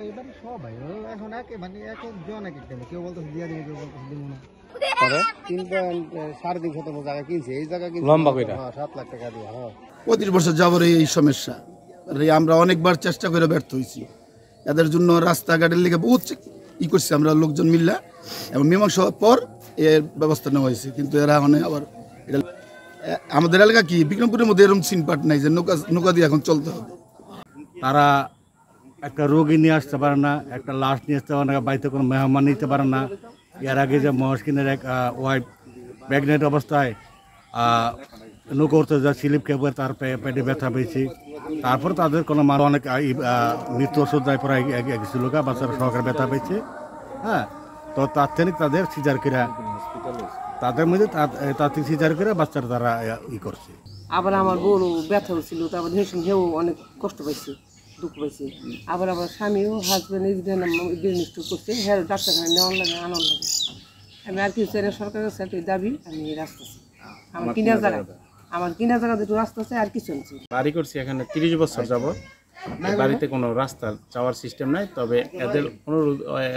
এবারে সবাই এখন একে মানে এক একজন এক একটা কেউ বলতেছে দিয়ে দেবে কেউ বলতেছে দিব না। তিনটা 3.5 শতাংশ জায়গা কিনছে এই জায়গা কিনছে লম্বা কইরা 7 লাখ টাকা দিয়ে। 25 বছর যাবর এই সমস্যা আমরা অনেকবার চেষ্টা করে ব্যর্থ হয়েছি। এদের জন্য রাস্তাঘাটের লিগে বহুত করছি আমরা লোকজন মিল্লা এবং মীমাংসা হওয়ার পর এর ব্যবস্থা নেওয়া হয়েছে, কিন্তু এরা আবার এটা আমাদের এলাকা কি বিক্রমপুরের মধ্যে এরকম সিনপাট নাই যে নৌকা দিয়ে এখন চলতে হবে। তারা একটা রোগী নিয়ে আসতে পারে না, একটা লাশ নিয়ে আসতে পারে না, বাড়িতে কোনো মেহমান নিতে পারে না। এর আগে যে মহসিনের এক ওয়াইফ প্রেগনেন্ট অবস্থায় নৌকা উঠতে যা স্লিপ খেয়ে তার পেটে ব্যথা পেয়েছি। তারপর তাদের কোনো অনেক মৃত্যু ওষুধ পরে গেছিল বাচ্চারা সহকারে ব্যথা পেয়েছে। হ্যাঁ, তো তার থেকে তাদের সিজার করে তাদের মধ্যে তাদের সিজার করে বাচ্চারা তারা করছে। আবার আমার বউরও ব্যথা হচ্ছিল, তারপর হেউ অনেক কষ্ট পাইছে, দুঃখ পাইছে। আবার স্বামীও হাজব্যান্ড বিজনেস করছে, হ্যাঁ ডাক্তারখানে নেওয়ার লাগে আনার লাগে। আমি আর কিছু চাই না, সরকারের কাছে একটি দাবি আমি রাস্তা চাই। আমার কিনা জায়গা দুটো রাস্তা আছে, আর কিছু আছে। বাড়ি করছি এখানে 30 বছর যাবত। বাড়িতে কোনো রাস্তা যাওয়ার সিস্টেম নাই, তবে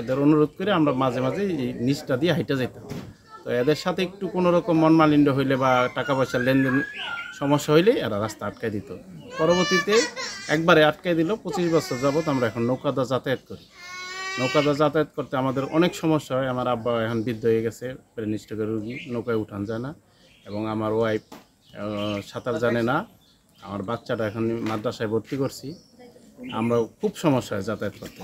এদের অনুরোধ করে আমরা মাঝে মাঝে এই নিচটা দিয়ে হাইটা যেতাম। তো এদের সাথে একটু কোনো রকম মনমালিন্য হইলে বা টাকা পয়সার লেনদেন সমস্যা হইলে এরা রাস্তা আটকাই দিত। পরবর্তীতে একবারে আটকাই দিল। 25 বছর যাবত আমরা এখন নৌকাদা যাতায়াত করি। নৌকাদা যাতায়াত করতে আমাদের অনেক সমস্যা হয়। আমার আব্বা এখন বৃদ্ধ হয়ে গেছে, ব্রেন স্ট্রোকের রোগী, নৌকায় উঠান যায় না, এবং আমার ওয়াইফ সাঁতার জানে না। আমার বাচ্চাটা এখন মাদ্রাসায় ভর্তি করছি। আমরা খুব সমস্যা হয় যাতায়াত করতে।